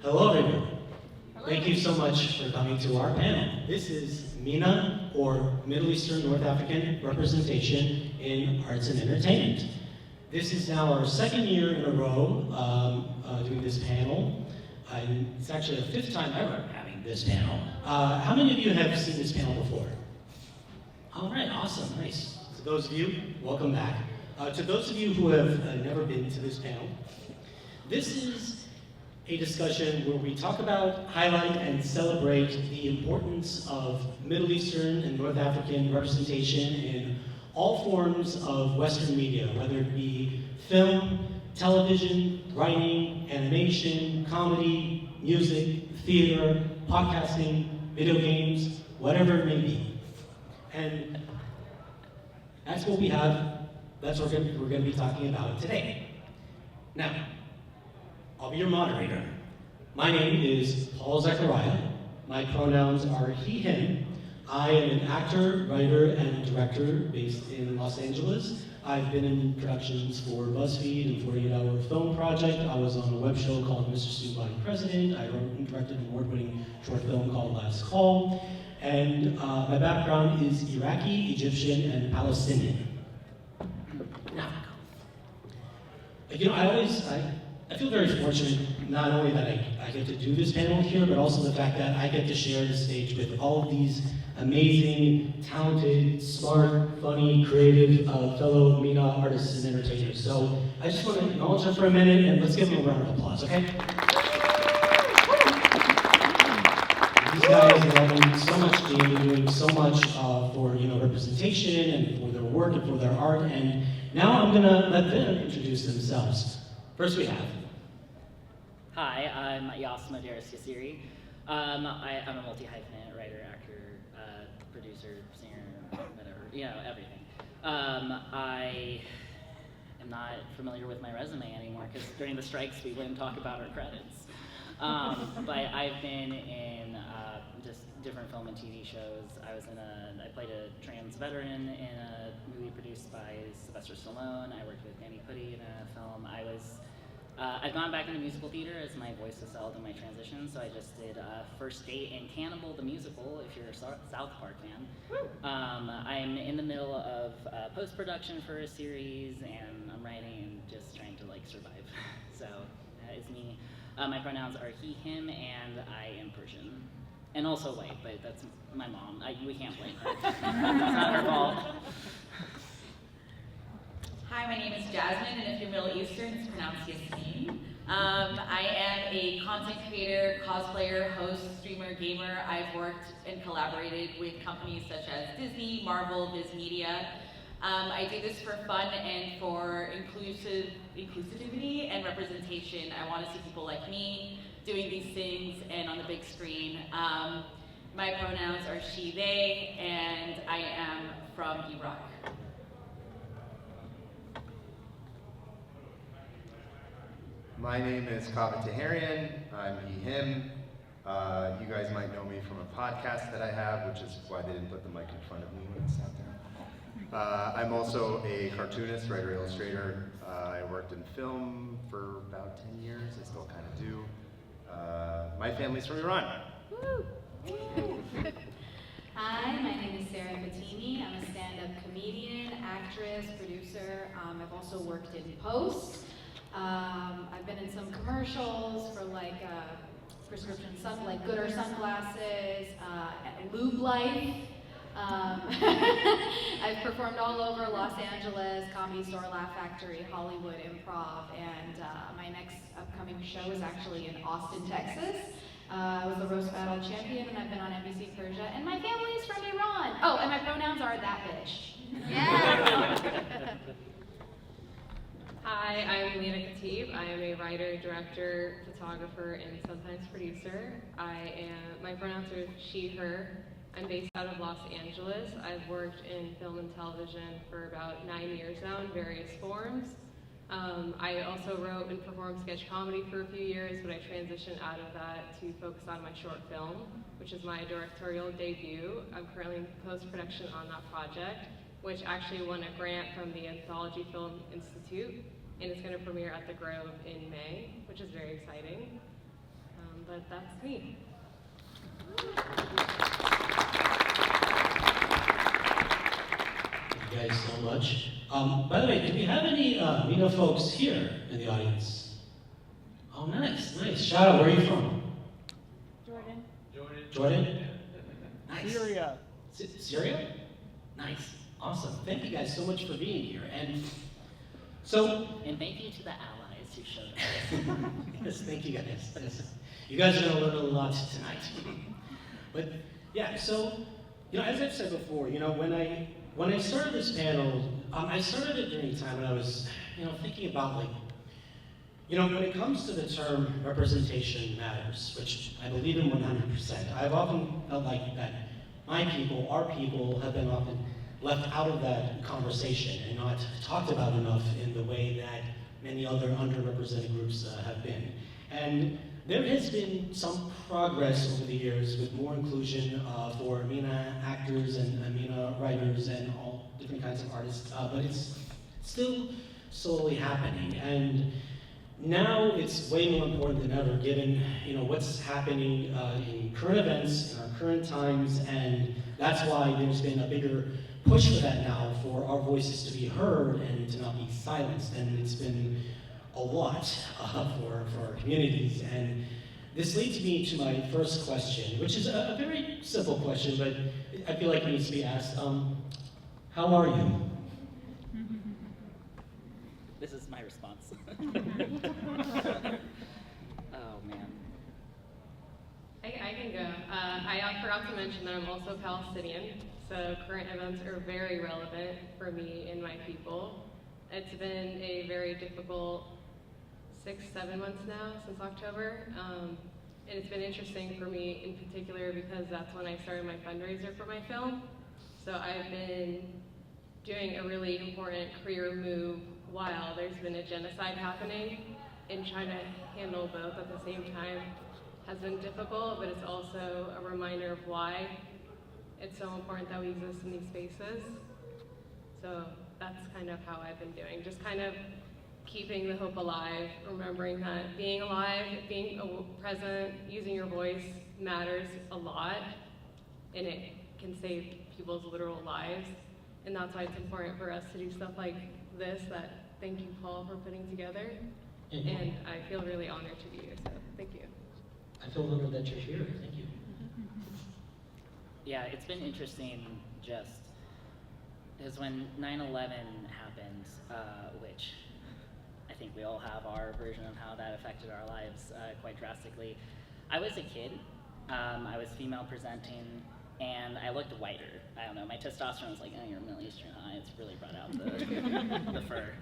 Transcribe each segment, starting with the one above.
Hello, everyone. Thank you so much for coming to our panel. This is MENA, or Middle Eastern North African Representation in Arts and Entertainment. This is now our second year in a row doing this panel. And it's actually the fifth time ever having this panel. How many of you have seen this panel before? All right, awesome, nice. To those of you, welcome back. To those of you who have never been to this panel, this is a discussion where we talk about, highlight, and celebrate the importance of Middle Eastern and North African representation in all forms of Western media, whether it be film, television, writing, animation, comedy, music, theater, podcasting, video games, whatever it may be. And that's what we have, that's what we're going to be talking about today. Now, I'll be your moderator. My name is Paul Zachariah. My pronouns are he, him. I am an actor, writer, and director based in Los Angeles. I've been in productions for BuzzFeed and 48 Hour Film Project. I was on a web show called Mr. Stu Body President. I wrote and directed an award-winning short film called Last Call. And my background is Iraqi, Egyptian, and Palestinian. Now, I feel very fortunate, not only that I get to do this panel here, but also the fact that I get to share the stage with all of these amazing, talented, smart, funny, creative fellow MENA artists and entertainers. So I just want to acknowledge them for a minute, and let's give them a round of applause, okay? These guys are doing so much, doing so much for representation and for their work and for their art, and now I'm gonna let them introduce themselves. First we have. Hi, I'm Modares, Ghasiri. I'm a multi-hyphenate writer, actor, producer, singer, whatever, everything. I am not familiar with my resume anymore because during the strikes we wouldn't talk about our credits. But I've been in just different film and TV shows. I played a trans veteran in a movie produced by Sylvester Stallone. I worked with Danny Pudi in a film. I've gone back into musical theater as my voice was settled in my transition, so I just did First Date and Cannibal the Musical, if you're a South Park fan. I'm in the middle of post-production for a series, and I'm writing and just trying to survive. So that is me. My pronouns are he, him, and I am Persian. And also white, but that's my mom. We can't blame her. It's not her fault. Hi, my name is Jasmin, and if you're Middle Eastern, it's pronounced Jasmin. I am a content creator, cosplayer, host, streamer, gamer. I've worked and collaborated with companies such as Disney, Marvel, Viz Media. I do this for fun and for inclusivity and representation. I want to see people like me doing these things and on the big screen. My pronouns are she, they, and I am from Iraq. My name is Kaveh Taherian. I'm he, him. You guys might know me from a podcast that I have, which is why they didn't put the mic in front of me when it sat there. I'm also a cartoonist, writer, illustrator. I worked in film for about 10 years. I still kind of do. My family's from Iran. Woo. Hi, my name is Fatemi. I'm a stand-up comedian, actress, producer. I've also worked in post. I've been in some commercials for prescription Gooder sunglasses, Lube Life. I've performed all over Los Angeles, Comedy Store, Laugh Factory, Hollywood, Improv, and my next upcoming show is actually in Austin, Texas. I was the roast battle champion, and I've been on NBC Persia, and my family is from Iran. Oh, and my pronouns are that bitch. Yeah. Hi, I'm Lina Khatib. I am a writer, director, photographer, and sometimes producer. My pronouns are she, her. I'm based out of Los Angeles. I've worked in film and television for about 9 years now in various forms. I also wrote and performed sketch comedy for a few years, but I transitioned out of that to focus on my short film, which is my directorial debut. I'm currently in post-production on that project, which actually won a grant from the Anthology Film Institute, and it's going to premiere at the Grove in May, which is very exciting. but that's me. Thank you guys so much. By the way, do we have any MENA folks here in the audience? Oh, nice, nice. Shout out, where are you from? Jordan. Jordan? Nice. Syria. Syria? Nice, awesome. Thank you guys so much for being here. And so, And thank you to the allies who showed up. yes, thank you guys. Yes. You guys are gonna learn a lot tonight. But yeah, so, as I've said before, when I started this panel, I started it during a time when I was, thinking about when it comes to the term representation matters, which I believe in 100%, I've often felt like that my people, our people, have been often left out of that conversation and not talked about enough in the way that many other underrepresented groups have been. And there has been some progress over the years with more inclusion for MENA actors and MENA writers and all different kinds of artists, but it's still slowly happening. And now it's way more important than ever, given what's happening in current events, in our current times, and that's why there's been a bigger push for that now, for our voices to be heard and to not be silenced. And it's been a lot for our communities. And this leads me to my first question, which is a very simple question, but I feel like it needs to be asked. How are you? This is my response. Oh man. I can go. I forgot to mention that I'm also Palestinian, so current events are very relevant for me and my people. It's been a very difficult 6-7 months now since October. And it's been interesting for me in particular because that's when I started my fundraiser for my film. So I've been doing a really important career move while there's been a genocide happening, and trying to handle both at the same time has been difficult, but it's also a reminder of why it's so important that we exist in these spaces. So that's kind of how I've been doing, just kind of keeping the hope alive, remembering that being alive, being present, using your voice matters a lot, and it can save people's literal lives. And that's why it's important for us to do stuff like this, that thank you, Paul, for putting together. And I feel really honored to be here, so thank you. I feel honored that you're here. Thank you. Yeah, it's been interesting just because when 9/11 happened, which I think we all have our version of how that affected our lives quite drastically. I was a kid, I was female presenting, and I looked whiter. I don't know, my testosterone was like, oh, you're Middle Eastern, huh? It's really brought out the fur.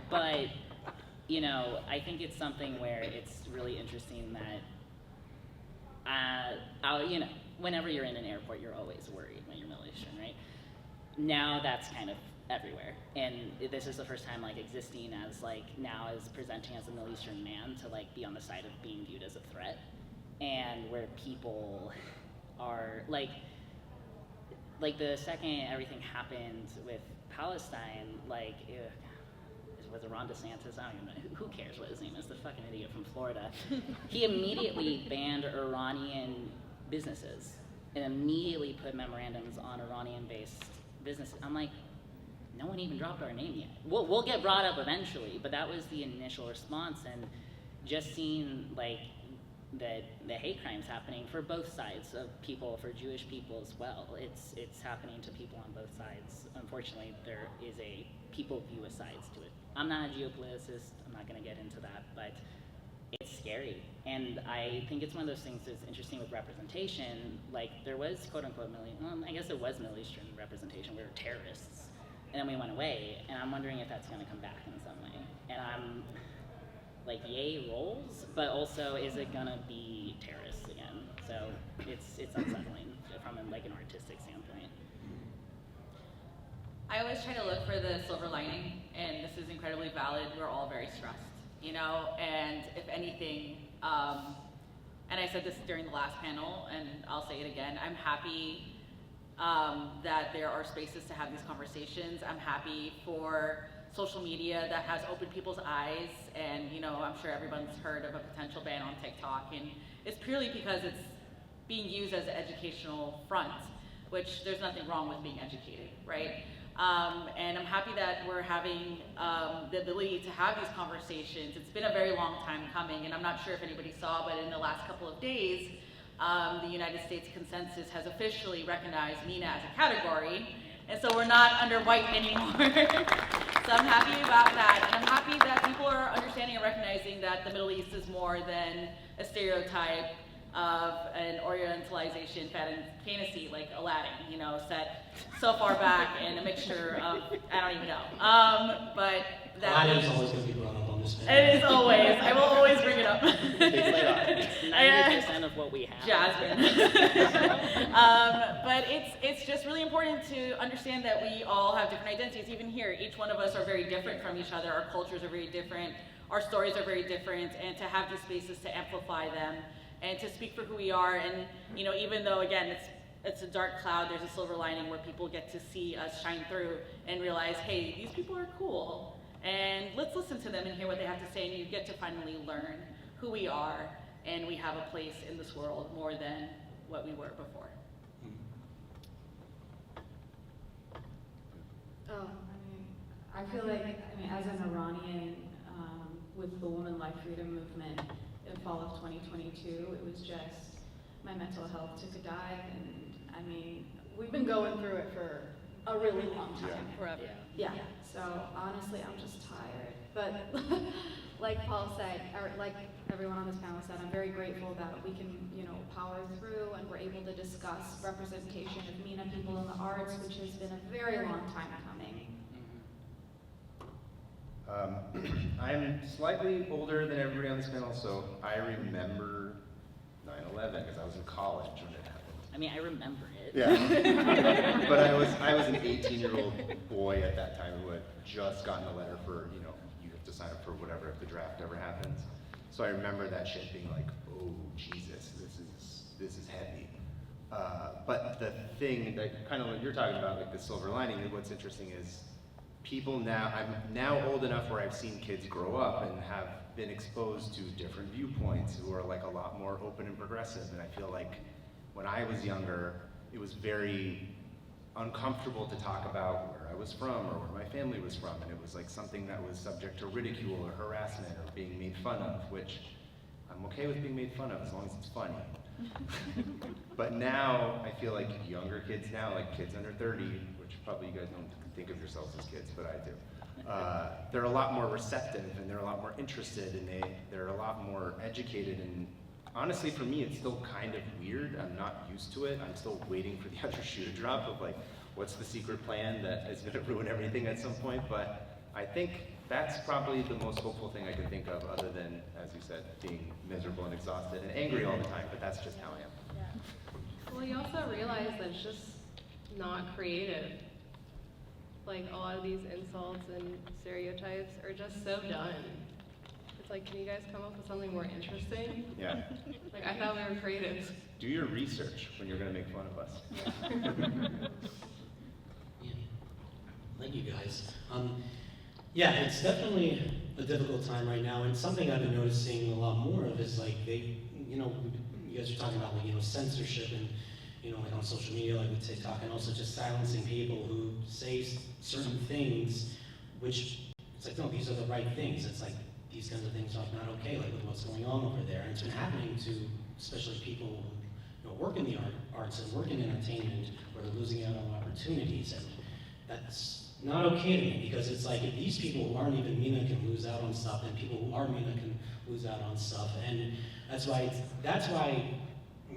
But, I think it's something where it's really interesting that, whenever you're in an airport, you're always worried when you're Middle Eastern, right? Now that's kind of everywhere. And this is the first time existing as now as presenting as a Middle Eastern man to be on the side of being viewed as a threat. And where people are the second everything happened with Palestine, was it Ron DeSantis? I don't even know. Who cares what his name is? The fucking idiot from Florida. He immediately banned Iranian businesses and immediately put memorandums on Iranian-based businesses. I'm like, no one even dropped our name yet. We'll get brought up eventually, but that was the initial response. And just seeing the hate crimes happening for both sides of people, for Jewish people as well. It's happening to people on both sides. Unfortunately, there is a people view sides to it. I'm not a geopoliticist, I'm not gonna get into that, but it's scary. And I think it's one of those things that's interesting with representation. There was quote unquote I guess it was Middle Eastern representation, we were terrorists. And then we went away, and I'm wondering if that's gonna come back in some way. And I'm yay rolls, but also is it gonna be terrorists again? So it's unsettling from an artistic standpoint. I always try to look for the silver lining, and this is incredibly valid. We're all very stressed, and if anything, and I said this during the last panel, and I'll say it again, I'm happy that there are spaces to have these conversations. I'm happy for social media that has opened people's eyes, and I'm sure everyone's heard of a potential ban on TikTok, and it's purely because it's being used as an educational front, which there's nothing wrong with being educated, right? And I'm happy that we're having the ability to have these conversations. It's been a very long time coming, and I'm not sure if anybody saw, but in the last couple of days, the United States consensus has officially recognized MENA as a category, and so we're not under white anymore. So I'm happy about that, and I'm happy that people are understanding and recognizing that the Middle East is more than a stereotype of an orientalization fantasy like Aladdin, set so far back and a mixture of, I don't even know. But Aladdin is always going to be brought up on this panel. It is always. I will always bring it up. It's 90% of what we have. Jasmin. But it's just really important to understand that we all have different identities. Even here, each one of us are very different from each other. Our cultures are very different. Our stories are very different. And to have these spaces to amplify them and to speak for who we are. And even though again it's a dark cloud, there's a silver lining where people get to see us shine through and realize, hey, these people are cool. And let's listen to them and hear what they have to say, and you get to finally learn who we are, and we have a place in this world more than what we were before. Oh, I feel like, as an Iranian, with the Women Life Freedom Movement in fall of 2022, it was just, my mental health took a dive, and we've been going through it for a really long time. Forever. Yeah, so honestly, I'm just tired. But like Paul said, or like everyone on this panel said, I'm very grateful that we can, power through and we're able to discuss representation of MENA people in the arts, which has been a very long time coming. I'm slightly older than everybody on this panel, so I remember 9/11 because I was in college when it happened. I remember it. Yeah, but I was an 18-year-old boy at that time who had just gotten a letter for, you have to sign up for whatever if the draft ever happens. So I remember that shit being like, oh Jesus, this is heavy. But the thing that kind of what you're talking about, like the silver lining, and what's interesting is people now, I'm now old enough where I've seen kids grow up and have been exposed to different viewpoints who are like a lot more open and progressive, and I feel like when I was younger, it was very uncomfortable to talk about where I was from or where my family was from, and it was like something that was subject to ridicule or harassment or being made fun of, which I'm okay with being made fun of as long as it's funny. But now, I feel like younger kids now, like kids under 30, which probably you guys don't think of yourselves as kids, but I do, they're a lot more receptive and they're a lot more interested and they're a lot more educated, and honestly, for me, it's still kind of weird. I'm not used to it. I'm still waiting for the other shoe to drop of like, what's the secret plan that is gonna ruin everything at some point? But I think that's probably the most hopeful thing I can think of, other than, as you said, being miserable and exhausted and angry all the time, but that's just how I am. Yeah. Well, you also realize that it's just not creative. Like, a lot of these insults and stereotypes are just so done. It's like, can you guys come up with something more interesting? Yeah. Like, I thought we were creative. Do your research when you're gonna make fun of us. Yeah. Thank you guys. Yeah, it's definitely a difficult time right now, and something I've been noticing a lot more of is like you guys are talking about like censorship and like on social media, like with TikTok, and also just silencing people who say certain things, which it's like no, these are the right things. It's like these kinds of things are not okay, like with what's going on over there, and it's been happening to especially people who work in the arts and work in entertainment, where they're losing out on opportunities, and that's not okay to me, because it's like if these people who aren't even MENA can lose out on stuff, then people who are MENA can lose out on stuff, and that's why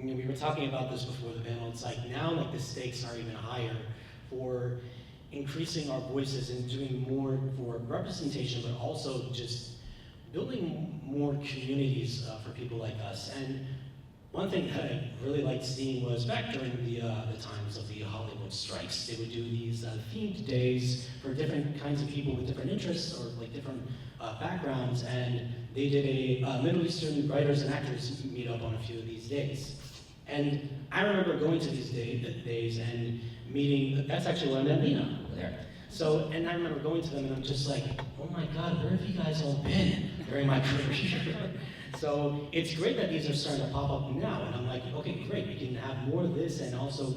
we were talking about this before the panel. It's like now like the stakes are even higher for increasing our voices and doing more for representation, but also just building more communities for people like us. And one thing that I really liked seeing was back during the times of the Hollywood strikes, they would do these themed days for different kinds of people with different interests or like different backgrounds, and they did a Middle Eastern writers and actors meet up on a few of these days. And I remember going to these days and meeting, that's actually where I met Lina, over there. So, and I remember going to them and I'm just like, oh my God, where have you guys all been during my career? So it's great that these are starting to pop up now, and I'm like, okay, great, we can have more of this, and also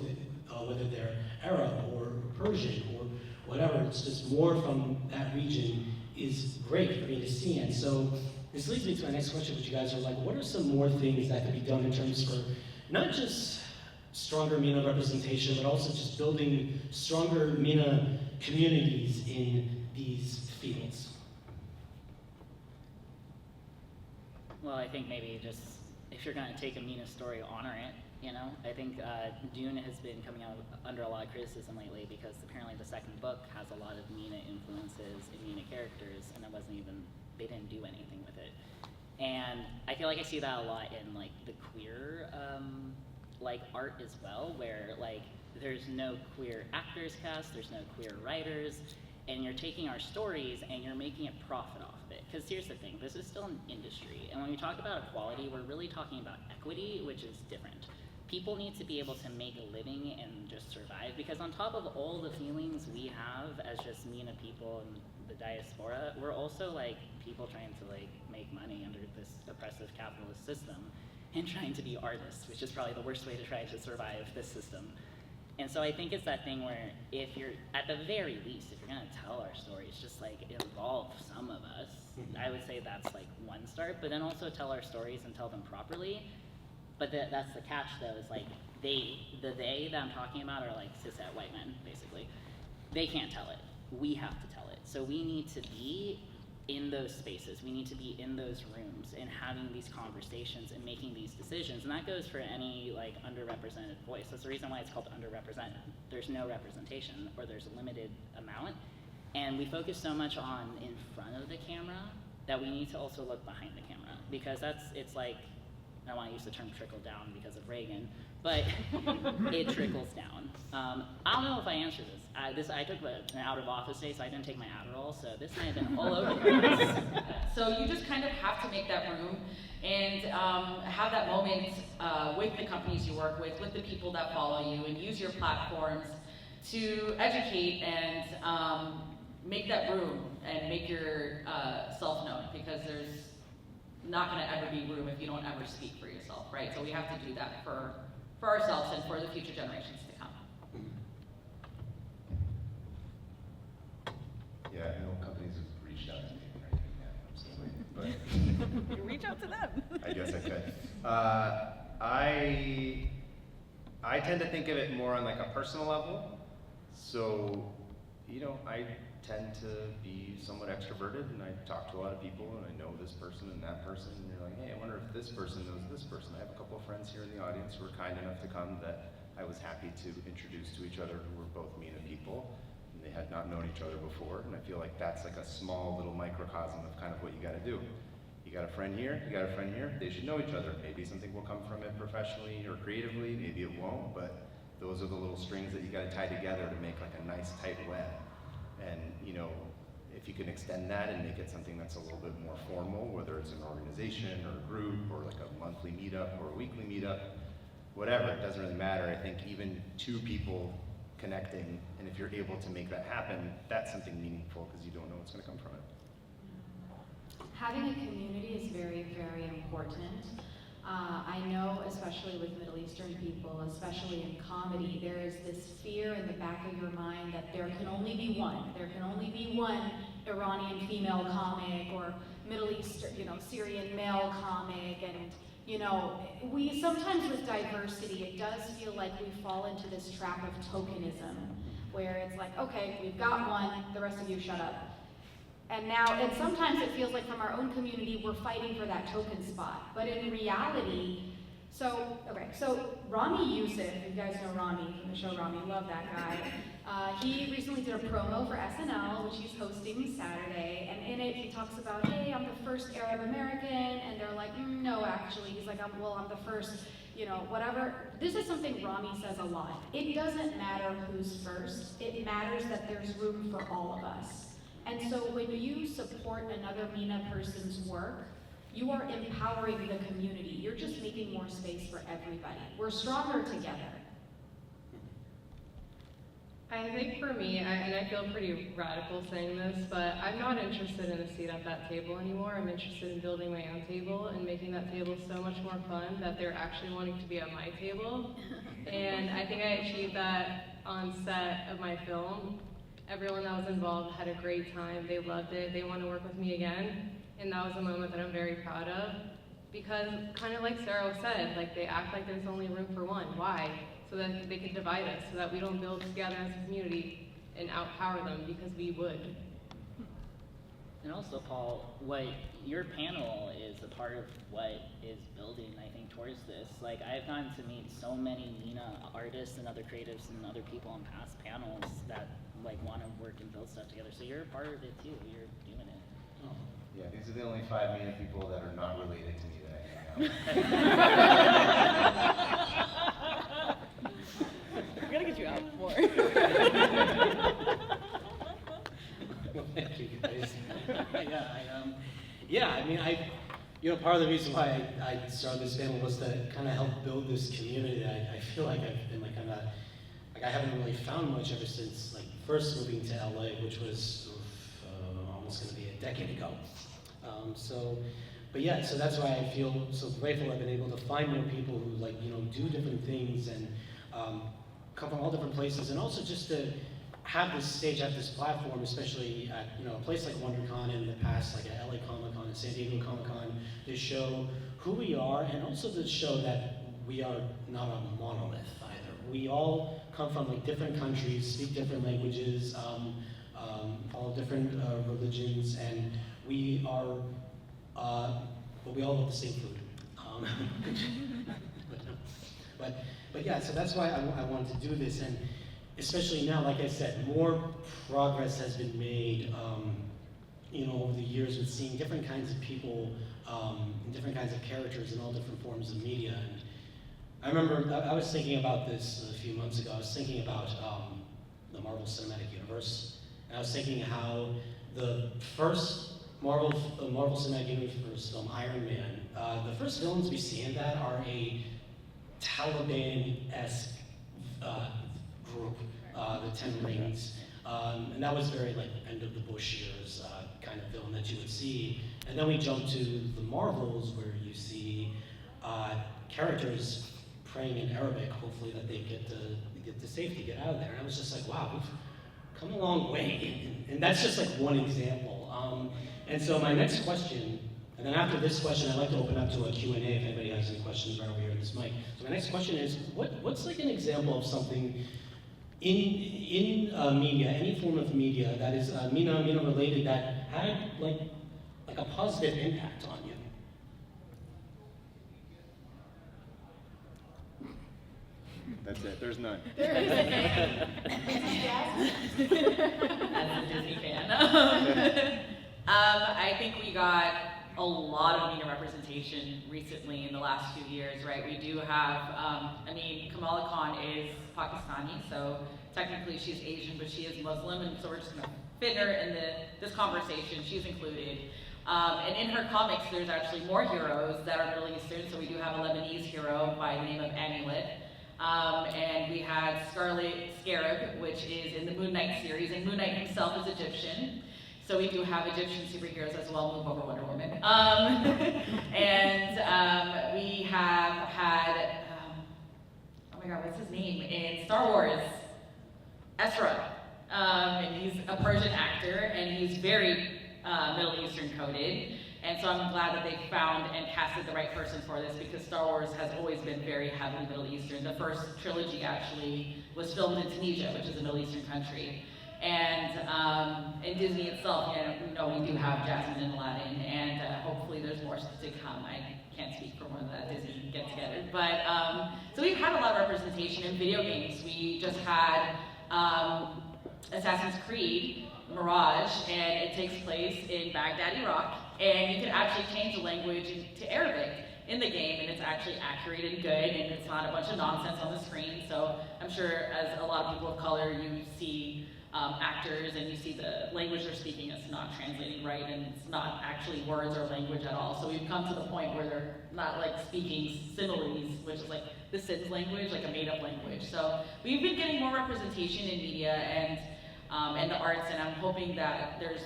whether they're Arab or Persian or whatever, it's just more from that region is great for me to see. And so this leads me to my next question, which you guys are like, what are some more things that could be done in terms for not just stronger MENA representation, but also just building stronger MENA communities in these fields? Well, I think maybe just, if you're going to take a MENA story, honor it, you know? I think Dune has been coming out under a lot of criticism lately because apparently the second book has a lot of MENA influences and MENA characters, and they didn't do anything with it. And I feel like I see that a lot in like the queer like art as well, where like there's no queer actors cast, there's no queer writers, and you're taking our stories and you're making a profit off of it. Because here's the thing, this is still an industry, and when we talk about equality, we're really talking about equity, which is different. People need to be able to make a living and just survive, because on top of all the feelings we have as just MENA people and the diaspora, we're also like people trying to like make money under this oppressive capitalist system and trying to be artists, which is probably the worst way to try to survive this system. And so I think it's that thing where if you're, at the very least, if you're gonna tell our stories, just like involve some of us, I would say that's like one start, but then also tell our stories and tell them properly. But that's the catch though, is like they that I'm talking about are like cishet white men, basically. They can't tell it, we have to tell it. So we need to be in those spaces, we need to be in those rooms and having these conversations and making these decisions. And that goes for any like underrepresented voice. That's the reason why it's called underrepresented. There's no representation, or there's a limited amount. And we focus so much on in front of the camera that we need to also look behind the camera, because it's like, I don't want to use the term trickle down because of Reagan, but it trickles down. I don't know if I answered this. I took an out of office day, so I didn't take my Adderall, so this might have been all over the place. So you just kind of have to make that room and have that moment with the companies you work with the people that follow you, and use your platforms to educate and make that room and make yourself known, because there's not going to ever be room if you don't ever speak for yourself, right? So we have to do that for ourselves and for the future generations to come. Yeah, I know companies have reached out to me right now, absolutely, but You reach out to them. I guess I could. I tend to think of it more on like a personal level. So, you know, I tend to be somewhat extroverted, and I talk to a lot of people, and I know this person and that person, and you're like, hey, I wonder if this person knows this person. I have a couple of friends here in the audience who were kind enough to come that I was happy to introduce to each other, who were both MENA people, and they had not known each other before, and I feel like that's like a small little microcosm of kind of what you gotta do. You got a friend here, you got a friend here, they should know each other. Maybe something will come from it professionally or creatively, maybe it won't, but those are the little strings that you gotta tie together to make like a nice tight web. And you know, if you can extend that and make it something that's a little bit more formal, whether it's an organization or a group or like a monthly meetup or a weekly meetup, whatever, it doesn't really matter. I think even two people connecting, and if you're able to make that happen, that's something meaningful, because you don't know what's going to come from it. Having a community is very, very important. I know, especially with Middle Eastern people, especially in comedy, there is this fear in the back of your mind that there can only be one. There can only be one Iranian female comic, or Middle Eastern, Syrian male comic, and we sometimes with diversity, it does feel like we fall into this trap of tokenism, where it's like, okay, we've got one, the rest of you shut up. And sometimes it feels like from our own community, we're fighting for that token spot. But in reality, so Rami Youssef, you guys know Rami from the show Rami, love that guy. He recently did a promo for SNL, which he's hosting Saturday, and in it he talks about, hey, I'm the first Arab American, and they're like, no, actually. He's like, I'm the first, whatever. This is something Rami says a lot. It doesn't matter who's first, it matters that there's room for all of us. And so when you support another MENA person's work, you are empowering the community. You're just making more space for everybody. We're stronger together. I think for me, and I feel pretty radical saying this, but I'm not interested in a seat at that table anymore. I'm interested in building my own table and making that table so much more fun that they're actually wanting to be at my table. And I think I achieved that on set of my film. Everyone that was involved had a great time. They loved it. They want to work with me again. And that was a moment that I'm very proud of. Because kind of like Sarah said, like they act like there's only room for one. Why? So that they can divide us, so that we don't build together as a community and outpower them, because we would. And also, Paul, what your panel is a part of what is building, I think, towards this. Like, I've gotten to meet so many MENA artists and other creatives and other people on past panels that like want to work and build stuff together. So you're a part of it too. You're doing it. Oh. Yeah, these are the only 5 MENA people that are not related to me that I hang out with. We're gonna get you out more. Well, thank you guys. Yeah, I mean, part of the reason why I started this panel was to kind of help build this community. I feel like I've been like I haven't really found much ever since like first moving to LA, which was almost going to be a decade ago. But yeah, so that's why I feel so grateful I've been able to find more people who like, do different things and come from all different places, and also just to have this stage, have this platform, especially at a place like WonderCon in the past, like at LA Comic-Con and San Diego Comic-Con, to show who we are, and also to show that we are not a monolith either. We all come from like different countries, speak different languages, follow different religions, and we are, but we all love the same food. But yeah, so that's why I wanted to do this, and especially now, like I said, more progress has been made, over the years with seeing different kinds of people, and different kinds of characters in all different forms of media. And I remember I was thinking about this a few months ago. I was thinking about the Marvel Cinematic Universe, and I was thinking how the first Marvel Cinematic Universe film, Iron Man, the first villains we see in that are a Taliban-esque group, the Ten Rings, and that was very like end of the Bush years kind of villain that you would see. And then we jump to the Marvels, where you see characters praying in Arabic, hopefully that they get to safety, get out of there. And I was just like, wow, we've come a long way, and that's just like one example. And so my next question. And then after this question, I'd like to open up to a Q&A if anybody has any questions right over here at this mic. So my next question is, what's like an example of something in media, any form of media that is MENA related that had like a positive impact on you? That's it, there's none. There is a As a Disney fan. I think we got a lot of MENA representation recently in the last few years, right? We do have, Gamal Khan is Pakistani, so technically she's Asian, but she is Muslim, and so we're just gonna fit her in this conversation. She's included. And in her comics, there's actually more heroes that are Middle Eastern, so we do have a Lebanese hero by the name of Amulet. And we had Scarlet Scarab, which is in the Moon Knight series, and Moon Knight himself is Egyptian. So we do have Egyptian superheroes as well. Move over, Wonder Woman. We have had, oh my God, what's his name? In Star Wars, Ezra. And he's a Persian actor, and he's very Middle Eastern coded. And so I'm glad that they found and casted the right person for this, because Star Wars has always been very heavily Middle Eastern. The first trilogy actually was filmed in Tunisia, which is a Middle Eastern country. And in Disney itself, we do have Jasmin and Aladdin, and hopefully there's more to come. I can't speak for more of that Disney get together. But, so we've had a lot of representation in video games. We just had Assassin's Creed, Mirage, and it takes place in Baghdad, Iraq. And you can actually change the language to Arabic in the game, and it's actually accurate and good, and it's not a bunch of nonsense on the screen. So I'm sure as a lot of people of color, you see actors, and you see the language they're speaking is not translating right, and it's not actually words or language at all. So we've come to the point where they're not like speaking similes, which is like the Sims language, like a made-up language. So we've been getting more representation in media and the arts, and I'm hoping that there's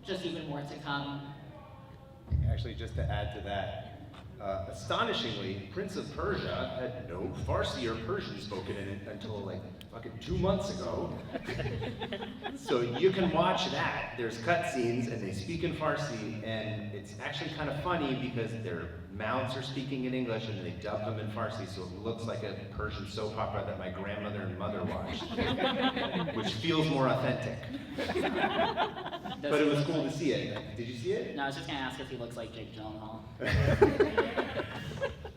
just even more to come. Actually, just to add to that, astonishingly, Prince of Persia had no Farsi or Persian spoken in it until like fucking 2 months ago. So you can watch that. There's cutscenes and they speak in Farsi, and it's actually kind of funny because their mouths are speaking in English and they dub them in Farsi, so it looks like a Persian soap opera that my grandmother and mother watched, which feels more authentic. But it was cool to see it. Did you see it? No, I was just gonna ask if he looks like Jake Gyllenhaal.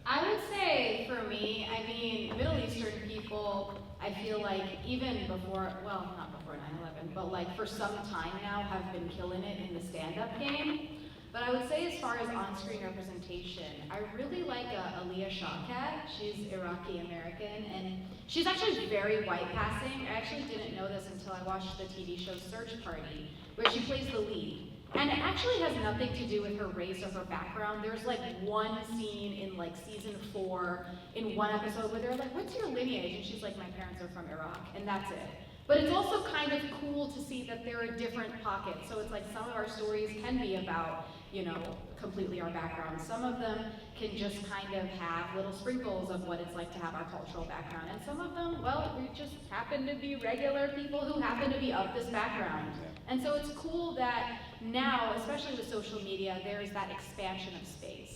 I would say, for me, I mean, Middle Eastern people, I feel like even before, well, not before 9/11, but like for some time now have been killing it in the stand-up game. But I would say as far as on-screen representation, I really like Aliyah Shawkat. She's Iraqi-American, and she's actually very white-passing. I actually didn't know this until I watched the TV show Search Party, where she plays the lead. And it actually has nothing to do with her race or her background. There's like one scene in like season 4 in one episode where they're like, what's your lineage? And she's like, my parents are from Iraq, and that's it. But it's also kind of cool to see that there are different pockets. So it's like some of our stories can be about, you know, completely our background. Some of them can just kind of have little sprinkles of what it's like to have our cultural background. And some of them, well, we just happen to be regular people who happen to be of this background. And so it's cool that now, especially with social media, there's that expansion of space.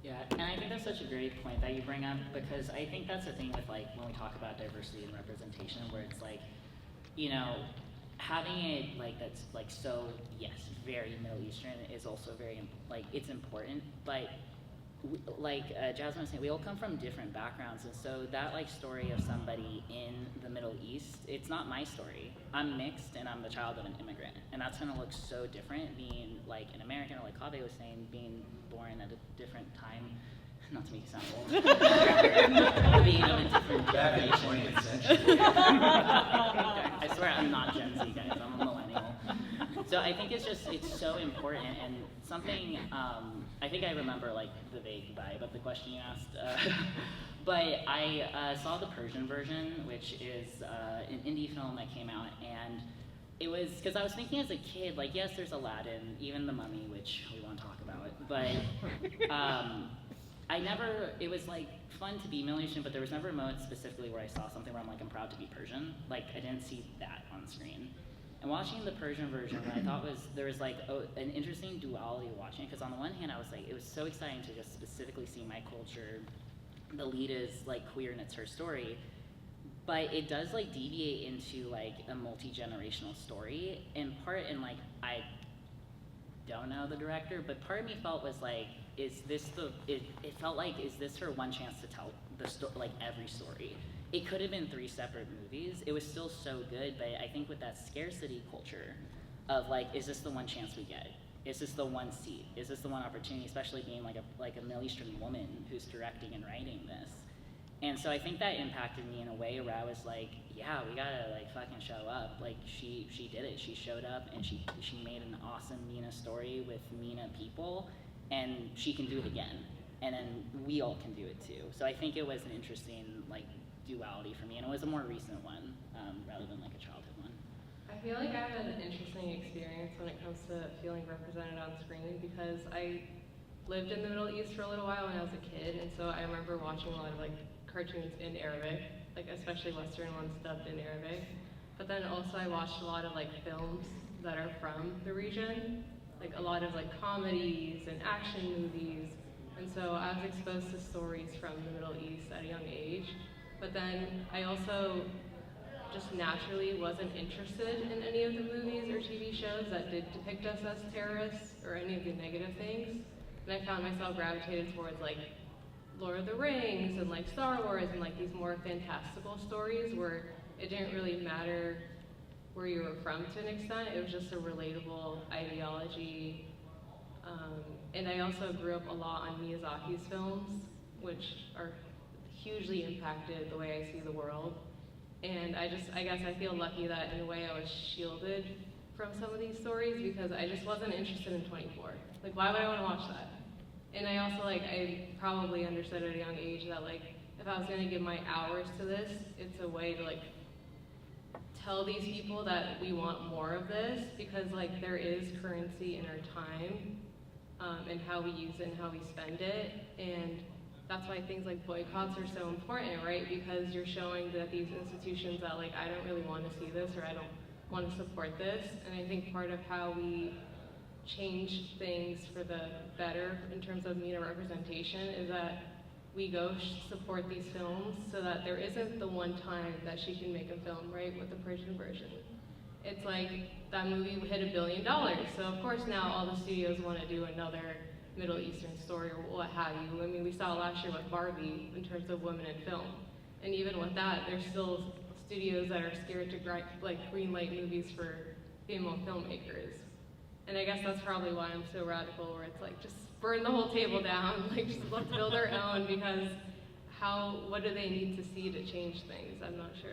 Yeah, and I think that's such a great point that you bring up, because I think that's the thing with like when we talk about diversity and representation, where it's like, you know, having it like that's like so, yes, very Middle Eastern is also very like it's important, but like Jasmine was saying, we all come from different backgrounds, and so that like story of somebody in the Middle East, it's not my story. I'm mixed and I'm the child of an immigrant, and that's gonna look so different being like an American, or like Kaveh was saying, being born at a different time. Not to make you sound old. Being of a different Back in the generation. 20th century. I swear I'm not Gen Z, guys. I'm a millennial. So I think it's so important, and something, I think I remember like the vague vibe of the question you asked, but I saw the Persian version, which is an indie film that came out, and it was, because I was thinking as a kid, like, yes, there's Aladdin, even The Mummy, which we won't talk about, but it was like fun to be Middle Eastern, but there was never a moment specifically where I saw something where I'm like, I'm proud to be Persian. Like, I didn't see that on screen. And watching the Persian version, what I thought there was like an interesting duality watching it, because on the one hand, I was like, it was so exciting to just specifically see my culture. The lead is like queer and it's her story, but it does like deviate into like a multi-generational story. In part, and like, I don't know the director, but part of me felt was like, it felt like, is this her one chance to tell like every story? It could have been 3 separate movies. It was still so good, but I think with that scarcity culture of like, is this the one chance we get? Is this the one seat? Is this the one opportunity, especially being like a Middle Eastern woman who's directing and writing this? And so I think that impacted me in a way where I was like, yeah, we gotta like fucking show up. Like she did it. She showed up and she made an awesome MENA story with MENA people, and she can do it again. And then we all can do it too. So I think it was an interesting like duality for me, and it was a more recent one rather than like a childhood one. I feel like I have an interesting experience when it comes to feeling represented on screen, because I lived in the Middle East for a little while when I was a kid, and so I remember watching a lot of like cartoons in Arabic, like especially Western ones dubbed in Arabic. But then also I watched a lot of like films that are from the region, like a lot of like comedies and action movies. And so I was exposed to stories from the Middle East at a young age. But then I also just naturally wasn't interested in any of the movies or TV shows that did depict us as terrorists or any of the negative things. And I found myself gravitated towards like Lord of the Rings and like Star Wars and like these more fantastical stories where it didn't really matter where you were from to an extent. It was just a relatable ideology. And I also grew up a lot on Miyazaki's films, which are hugely impacted the way I see the world. And I guess I feel lucky that in a way I was shielded from some of these stories because I just wasn't interested in 24. Like, why would I want to watch that? And I also, like, I probably understood at a young age that, like, if I was going to give my hours to this, it's a way to, like, tell these people that we want more of this because, like, there is currency in our time and how we use it and how we spend it. And that's why things like boycotts are so important, right? Because you're showing that these institutions that, like, I don't really want to see this or I don't want to support this. And I think part of how we change things for the better in terms of MENA representation is that we go support these films so that there isn't the one time that she can make a film, right, with the Persian version. It's like that movie hit $1 billion, so of course now all the studios want to do another Middle Eastern story or what have you. I mean, we saw last year with Barbie in terms of women in film. And even with that, there's still studios that are scared to greenlight movies for female filmmakers. And I guess that's probably why I'm so radical, where it's like, just burn the whole table down, like just let's build our own, because what do they need to see to change things? I'm not sure.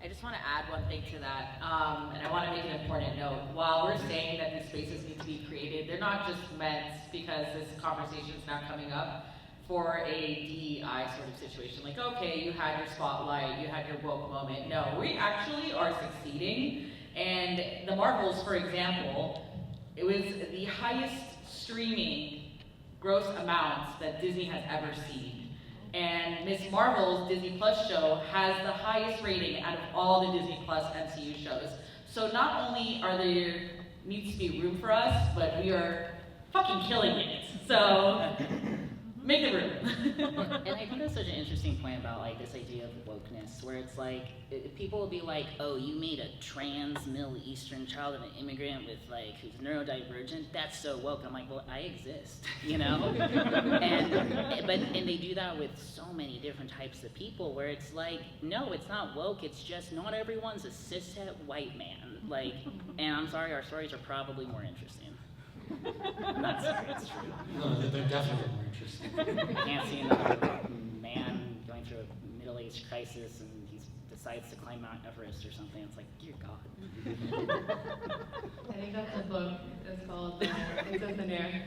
I just want to add one thing to that, and I want to make an important note. While we're saying that these spaces need to be created, they're not just meant because this conversation is now coming up for a DEI sort of situation. Like, okay, you had your spotlight, you had your woke moment. No, we actually are succeeding. And the Marvels, for example, it was the highest streaming gross amounts that Disney has ever seen. And Ms. Marvel's Disney Plus show has the highest rating out of all the Disney Plus MCU shows. So not only needs to be room for us, but we are fucking killing it. So make the room. And I think that's such an interesting point about like this idea of wokeness, where it's like people will be like, "Oh, you made a trans Middle Eastern child of an immigrant with like who's neurodivergent. That's so woke." I'm like, "Well, I exist, you know." and they do that with so many different types of people, where it's like, no, it's not woke. It's just not everyone's a cishet white man. Like, and I'm sorry, our stories are probably more interesting. I'm not sorry, it's true. No, they're definitely more interesting. I can't see another man going through a middle-aged crisis and he decides to climb Mount Everest or something. It's like, dear God. I think that's a book. It's called It's in the Air.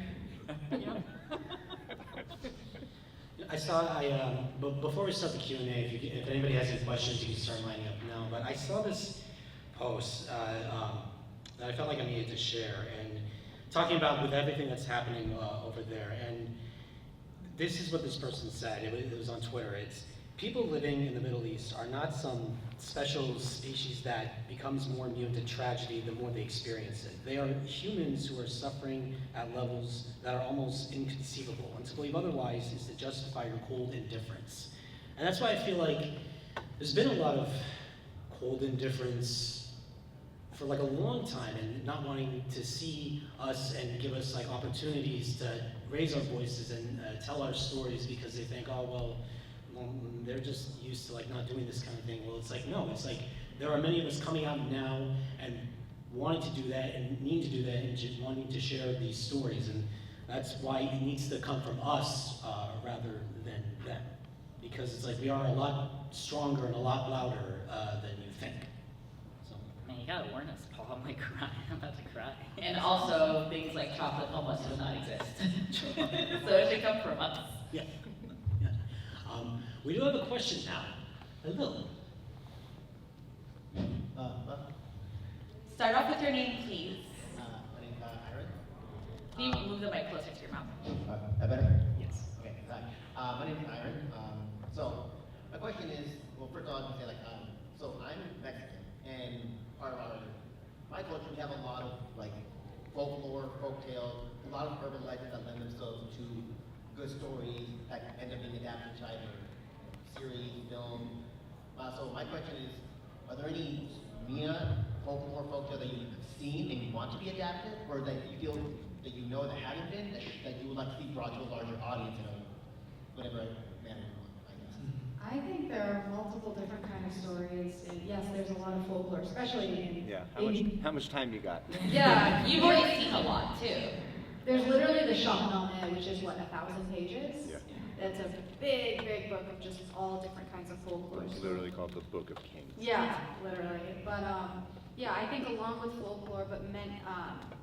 Before we start the Q&A, if anybody has any questions, you can start lining up now. But I saw this post that I felt like I needed to share, and talking about with everything that's happening over there. And this is what this person said. It was on Twitter. It's, people living in the Middle East are not some special species that becomes more immune to tragedy the more they experience it. They are humans who are suffering at levels that are almost inconceivable. And to believe otherwise is to justify your cold indifference. And that's why I feel like there's been a lot of cold indifference for like a long time, and not wanting to see us and give us like opportunities to raise our voices and tell our stories, because they think, oh, well, they're just used to like not doing this kind of thing. Well, it's like, no, it's like there are many of us coming out now and wanting to do that and need to do that and just wanting to share these stories. And that's why it needs to come from us rather than them. Because it's like we are a lot stronger and a lot louder than you think. Man, you gotta warn us, Paul. I'm like crying. I'm about to cry. And also, things like chocolate homeless does not exist. So it should come from us. Yeah. Yeah. We do have a question now. Hello. Start off with your name, please. My name's Aaron. Can you move the mic closer to your mouth? Better? Yes. Okay. Hi. My name's Aaron. So my question is, well, first of all, I want to say so I'm Mexican, and part of my culture, we have a lot of like folklore, folktales, a lot of urban legends that lend themselves to good stories that end up being adapted to either series, film. So my question is, are there any MENA folklore, folktale that you've seen and you want to be adapted, or that you feel that you know that haven't been, that you would like to see brought to a larger audience in a whatever manner you want, I guess? I think there are multiple different kind of stories, and yes, there's a lot of folklore, especially in... Yeah, how much time you got? Yeah, You've already seen a lot, too. there's literally the Shahnameh, which is what, 1,000 pages? Yeah. That's a big, big book of just all different kinds of folklore. It's literally called the Book of Kings. Yeah, literally. But yeah, I think along with folklore,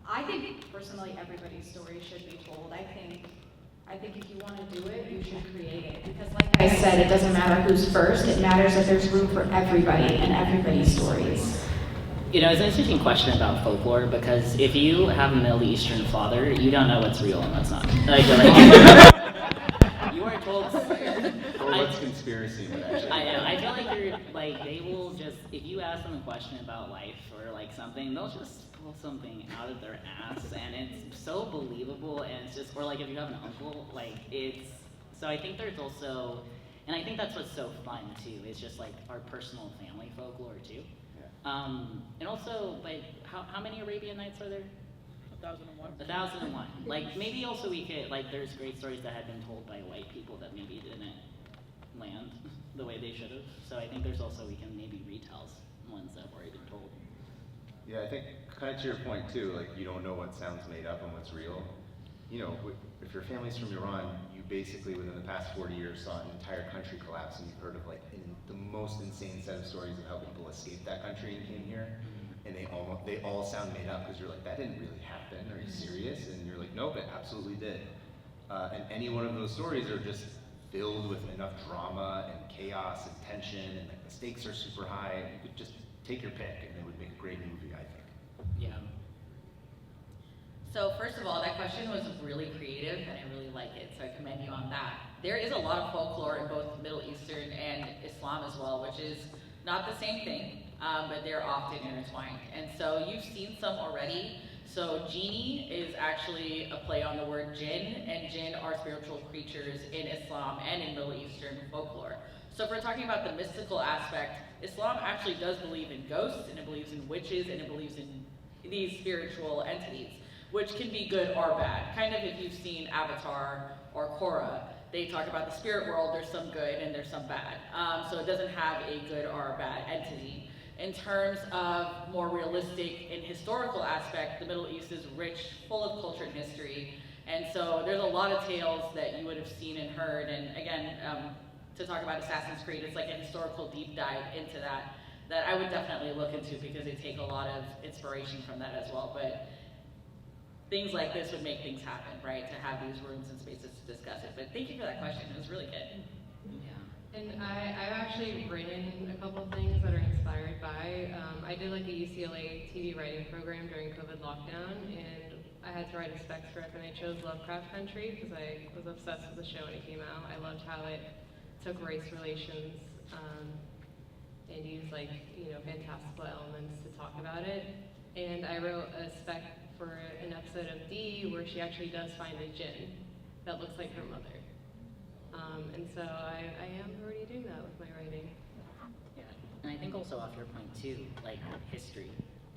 I think personally everybody's story should be told. I think if you want to do it, you should create it. Because like I said, it doesn't matter who's first. It matters that there's room for everybody and everybody's stories. You know, it's an interesting question about folklore because if you have a Middle Eastern father, you don't know what's real and what's not. Like, you are told. Or what's conspiracy, but actually. I know. I feel like you're like they will just if you ask them a question about life or like something, they'll just pull something out of their ass, and it's so believable. And it's just or like if you have an uncle, like it's. So I think there's also, and I think that's what's so fun too. It's just like our personal family folklore too. And also, like, how many Arabian Nights are there? 1001. 1001. Like, maybe also we could, like, there's great stories that had been told by white people that maybe didn't land the way they should have. So I think there's also, we can maybe retell ones that have already been told. Yeah, I think, kind of to your point too, like, you don't know what sounds made up and what's real. You know, if your family's from Iran, you basically, within the past 40 years, saw an entire country collapse, and you've heard of, like, the most insane set of stories of how people escaped that country and came here. And they all sound made up because you're like, that didn't really happen. Are you serious? And you're like, nope, it absolutely did. And any one of those stories are just filled with enough drama and chaos and tension, and like, the stakes are super high. You could just take your pick, and it would make a great movie, I think. Yeah. So first of all, that question was really creative, and I really like it, so I commend you on that. There is a lot of folklore in both Middle Eastern and Islam as well, which is not the same thing, but they're often intertwined. And so you've seen some already. So genie is actually a play on the word jinn, and jinn are spiritual creatures in Islam and in Middle Eastern folklore. So if we're talking about the mystical aspect, Islam actually does believe in ghosts, and it believes in witches, and it believes in these spiritual entities, which can be good or bad. Kind of if you've seen Avatar or Korra, they talk about the spirit world, there's some good and there's some bad. So it doesn't have a good or a bad entity. In terms of more realistic and historical aspect, the Middle East is rich, full of culture and history. And so there's a lot of tales that you would have seen and heard. And again, to talk about Assassin's Creed, it's like a historical deep dive into that I would definitely look into because they take a lot of inspiration from that as well. But things like this would make things happen, right? To have these rooms and spaces to discuss it. But thank you for that question. It was really good. Yeah. And I've actually written a couple of things that are inspired by. I did like a UCLA TV writing program during COVID lockdown, and I had to write a spec script, and I chose Lovecraft Country because I was obsessed with the show when it came out. I loved how it took race relations and used like, you know, fantastical elements to talk about it. And I wrote a spec for an episode of D where she actually does find a djinn that looks like her mother. And so I am already doing that with my writing. Yeah, and I think also off your point too, like history.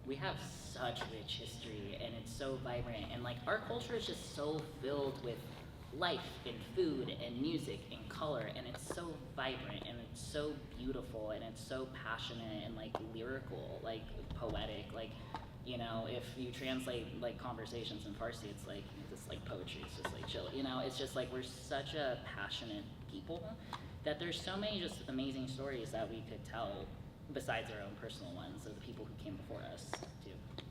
We have such rich history, and it's so vibrant, and like our culture is just so filled with life and food and music and color, and it's so vibrant and it's so beautiful and it's so passionate and like lyrical, like poetic, like, you know, if you translate like conversations in Farsi, it's like just like poetry, it's just like chill, you know, it's just like we're such a passionate people that there's so many just amazing stories that we could tell besides our own personal ones of the people who came before us too.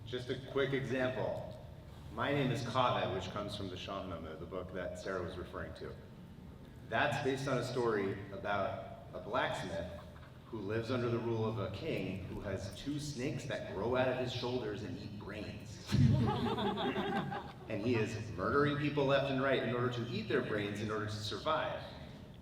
Just a quick example. My name is Kaveh, which comes from the Shahnameh, the book that Sarah was referring to. That's based on a story about a blacksmith who lives under the rule of a king who has 2 snakes that grow out of his shoulders and eat brains. And he is murdering people left and right in order to eat their brains in order to survive.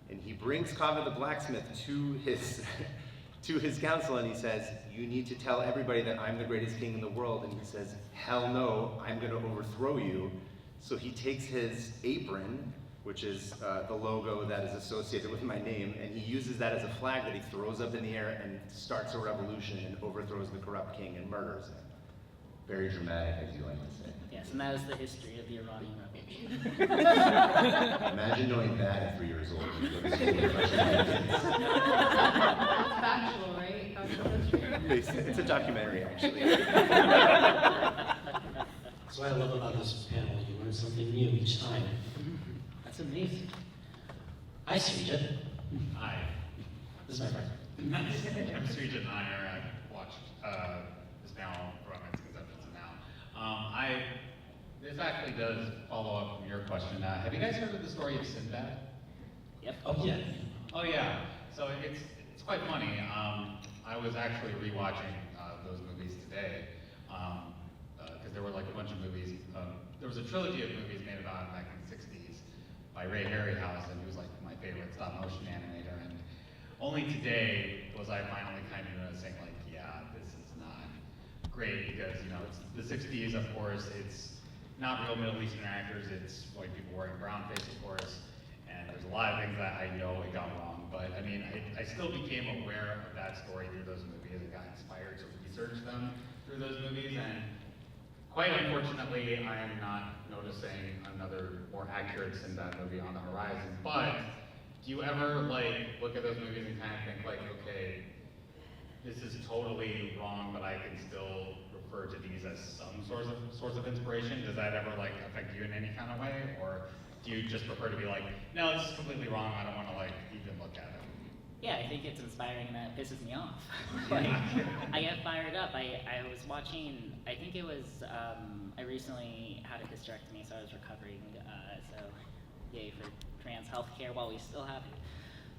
And he brings Kaveh the blacksmith to his council, and he says, you need to tell everybody that I'm the greatest king in the world. And he says, hell no, I'm gonna overthrow you. So he takes his apron, which is the logo that is associated with my name, and he uses that as a flag that he throws up in the air and starts a revolution and overthrows the corrupt king and murders him. Very dramatic, as you like to say. Yes, and that is the history of the Iranian Revolution. Imagine knowing that at 3 years old. When you go to school with a bunch of kids. That's factual, right? Factual history. It's a documentary, actually. That's what I love about this panel. You learn something new each time. That's amazing. Hi, Srijit. Hi. This is my friend. I'm Srijit Nair. I've watched this panel from its conception to now. This actually does follow up from your question. Have you guys heard of the story of Sinbad? Yep. Oh, yeah. Oh yeah. So it's quite funny. I was actually rewatching those movies today because there were like a bunch of movies. There was a trilogy of movies made about him back in the '60s by Ray Harryhausen, who was like my favorite stop motion animator. And only today was I finally kind of noticing like, yeah, this is not great because it's the '60s, of course. It's not real Middle Eastern actors. It's white people wearing brownface, of course. And there's a lot of things that I know it got wrong, but I mean, I still became aware of that story through those movies. I got inspired to research them through those movies, and quite unfortunately, I am not noticing another more accurate Sinbad movie on the horizon. But do you ever like look at those movies and kind of think like, okay, this is totally wrong, but I can still refer to these as some source of inspiration? Does that ever like affect you in any kind of way, or do you just prefer to be like, no, this is completely wrong, I don't want to like even look at it? Yeah, I think it's inspiring and that pisses me off. Like, I get fired up. I was watching, I think it was, I recently had a hysterectomy, so I was recovering, so yay for trans healthcare while we still have it.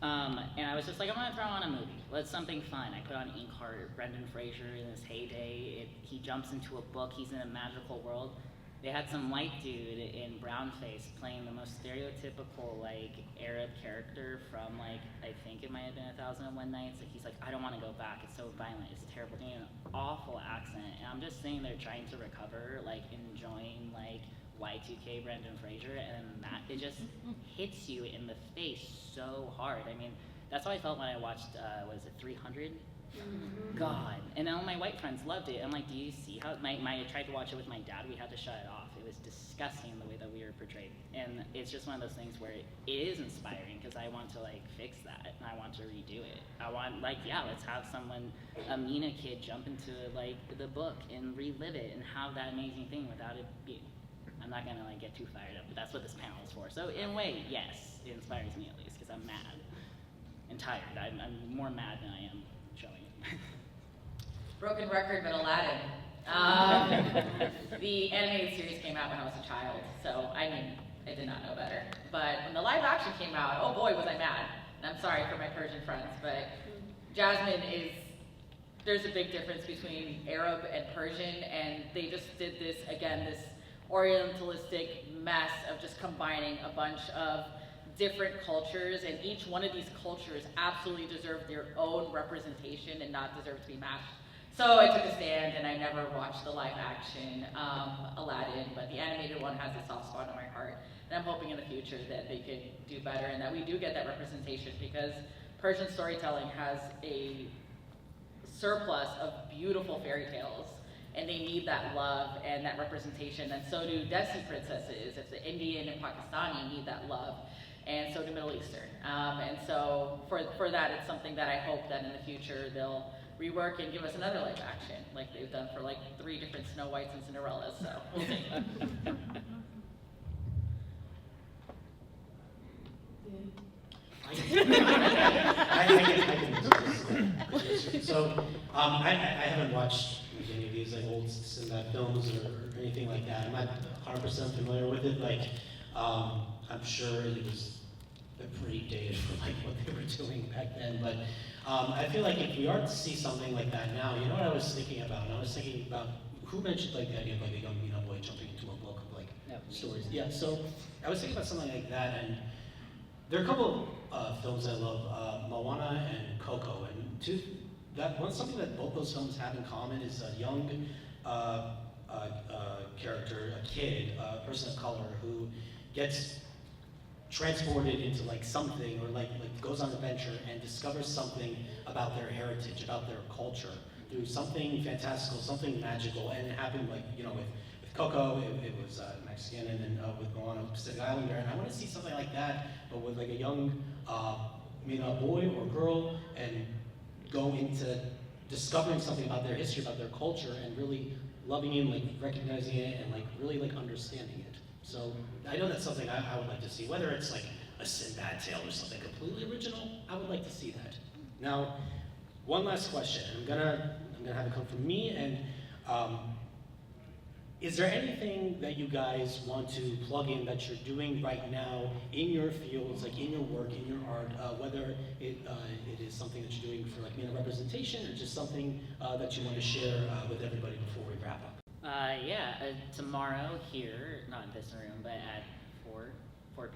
And I was just like, I'm gonna throw on a movie. Let's something fun. I put on Inkheart, Brendan Fraser in his heyday. He jumps into a book, he's in a magical world. They had some white dude in brownface playing the most stereotypical like Arab character from like, I think it might have been 1001 Nights. Like he's like, I don't want to go back. It's so violent. It's terrible. Doing an awful accent, and I'm just sitting there trying to recover, like enjoying like Y2K Brendan Fraser, and that it just hits you in the face so hard. I mean, that's how I felt when I watched was it 300? God. And all my white friends loved it. I'm like, do you see how I tried to watch it with my dad, we had to shut it off. It was disgusting the way that we were portrayed. And it's just one of those things where it is inspiring because I want to like fix that and I want to redo it. I want like, yeah, let's have someone, a MENA kid jump into like the book and relive it and have that amazing thing without it being, I'm not gonna like get too fired up, but that's what this panel is for. So in a way, yes, it inspires me at least because I'm mad and tired. I'm more mad than I am showing it. Broken record, but Aladdin. The animated series came out when I was a child, so I mean, I did not know better. But when the live action came out, oh boy, was I mad. And I'm sorry for my Persian friends, but Jasmin is, there's a big difference between Arab and Persian, and they just did this, again, this orientalistic mess of just combining a bunch of different cultures, and each one of these cultures absolutely deserve their own representation and not deserve to be mashed. So I took a stand and I never watched the live action Aladdin, but the animated one has a soft spot in my heart. And I'm hoping in the future that they could do better and that we do get that representation, because Persian storytelling has a surplus of beautiful fairy tales, and they need that love and that representation, and so do Desi princesses. If the Indian and Pakistani need that love, and so do Middle Eastern. And so for that, it's something that I hope that in the future they'll rework and give us another live action, like they've done for like 3 different Snow Whites and Cinderellas, so we'll see. So I haven't watched any of these like old Sinbad films or anything like that. I'm not 100% familiar with it. Like I'm sure it was pretty dated for like what they were doing back then. But I feel like if we are to see something like that now, you know what I was thinking about? I was thinking about who mentioned like the idea of like a young MENA boy jumping into a book of like stories. Yeah. So I was thinking about something like that, and there are a couple of films I love, Moana and Coco, and something that both those films have in common is a young character, a kid, a person of color who gets transported into like something, or like goes on an adventure and discovers something about their heritage, about their culture, through something fantastical, something magical. And it happened like, you know, with Coco, it was Mexican, and then with Moana, Pacific Islander. And I want to see something like that, but with like a young MENA boy or girl, and go into discovering something about their history, about their culture, and really loving it, and like recognizing it, and like really like understanding it. So I know that's something I would like to see, whether it's like a Sinbad tale or something completely original, I would like to see that. Now, one last question. I'm gonna have it come from me, and is there anything that you guys want to plug in that you're doing right now in your fields, like in your work, in your art, whether it is something that you're doing for like MENA representation or just something that you want to share with everybody before we wrap up? Tomorrow here, not in this room, but at 4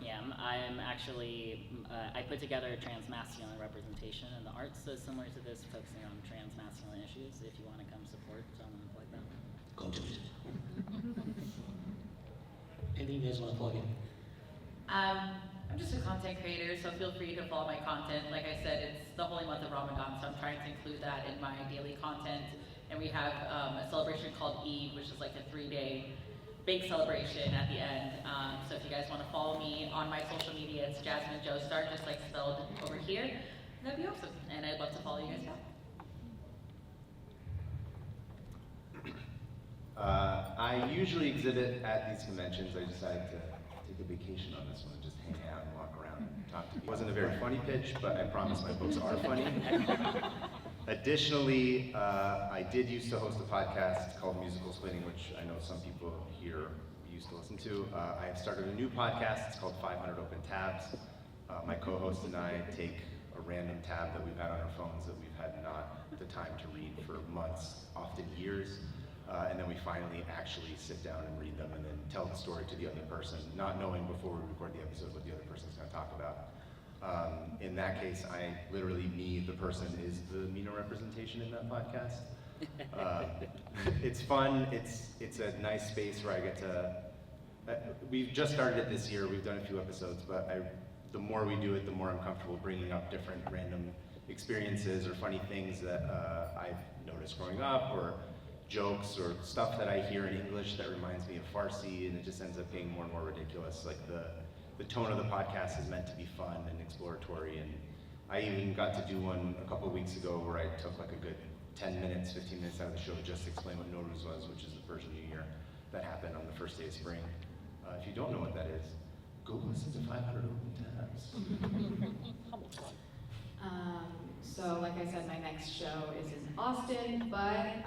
p.m., I'm actually, I put together a transmasculine representation in the arts, so similar to this, focusing on transmasculine issues. If you want to come support, so I'm going to plug that. Go do it. Anything you guys want to plug in? I'm just a content creator, so feel free to follow my content. Like I said, it's the holy month of Ramadan, so I'm trying to include that in my daily content. And we have a celebration called Eid, which is like a 3-day big celebration at the end. So if you guys want to follow me on my social media, it's Jasmin Joestar, just like spelled over here. That'd be awesome, and I'd love to follow you guys back. I usually exhibit at these conventions. I decided to take a vacation on this one and just hang out and walk around and talk to people. It wasn't a very funny pitch, but I promise my books are funny. Additionally, I did used to host a podcast called Musical Splitting, which I know some people here used to listen to. I have started a new podcast. It's called 500 Open Tabs. My co-host and I take a random tab that we've had on our phones that we've had not the time to read for months, often years. And then we finally actually sit down and read them and then tell the story to the other person, not knowing before we record the episode what the other person's going to talk about. In that case, me, the person, is the MENA representation in that podcast. It's fun. It's a nice space where I get to. We've just started it this year. We've done a few episodes, but the more we do it, the more I'm comfortable bringing up different random experiences or funny things that I've noticed growing up, or jokes or stuff that I hear in English that reminds me of Farsi, and it just ends up being more and more ridiculous. Like the tone of the podcast is meant to be fun and exploratory, and I even got to do one a couple of weeks ago where I took like a good 10 minutes, 15 minutes out of the show to just explain what Nowruz was, which is the Persian New Year that happened on the first day of spring. If you don't know what that is, go listen to 500 Open Tabs. So like I said, my next show is in Austin, but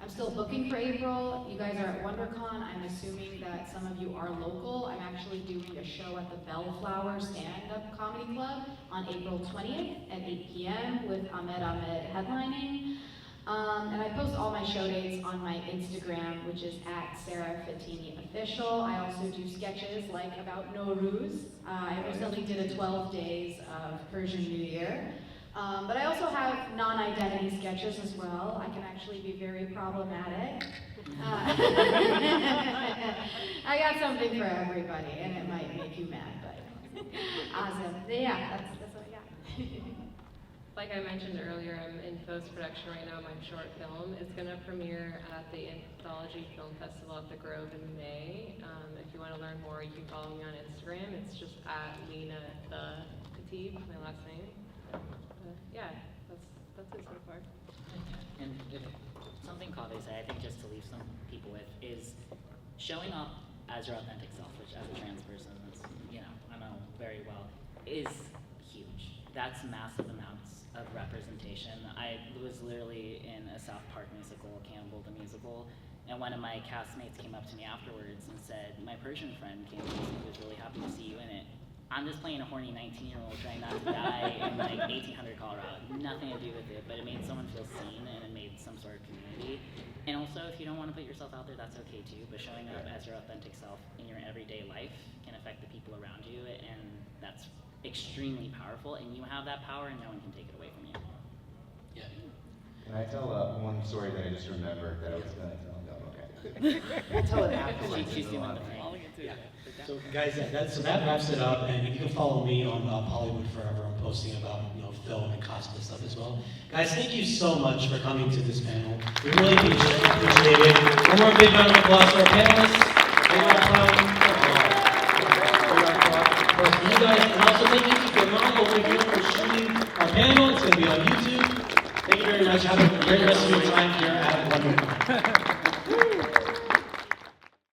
I'm still booking for April. You guys are at WonderCon. I'm assuming that some of you are local. I'm actually doing a show at the Bellflower Stand-Up Comedy Club on April 20th at 8 p.m. with Ahmed headlining. And I post all my show dates on my Instagram, which is at Sarah Fatemi Official. I also do sketches like about Nowruz. I recently did a 12 days of Persian New Year. But I also have non-identity sketches as well. I can actually be very problematic. I got something for everybody, and it might make you mad, but awesome. Yeah, that's what I got. Like I mentioned earlier, I'm in post-production right now. My short film is going to premiere at the Anthology Film Festival at the Grove in May. If you want to learn more, you can follow me on Instagram. It's just at Lina the Khatib, my last name. Yeah, that's it so far. And something Kaveh said, I think just to leave some people with, is showing up as your authentic self, which as a trans person, that's, I know very well, is huge. That's massive amounts of representation. I was literally in a South Park musical, Cannibal the Musical, and one of my castmates came up to me afterwards and said, my Persian friend came to me and was really happy to see you in it. I'm just playing a horny 19-year-old trying not to die in like 1800 Colorado. Nothing to do with it, but it made someone feel seen and it made some sort of community. And also, if you don't want to put yourself out there, that's okay too, but showing up as your authentic self in your everyday life can affect the people around you, and that's extremely powerful, and you have that power and no one can take it away from you. Yeah. Can I tell one story that I just remembered that I was going to tell? No, okay. I'll tell it afterwards. She's doing the thing. Yeah. So guys, so that wraps it up, and you can follow me on Hollywood Forever. I'm posting about film and cosplay stuff as well. Guys, thank you so much for coming to this panel. We really appreciate it. One more big round of applause for our panelists. Big round of applause for you guys, and also thank you to Gamal over here for shooting our panel. It's going to be on YouTube. Thank you very much. Have a great rest of your time here at WonderCon.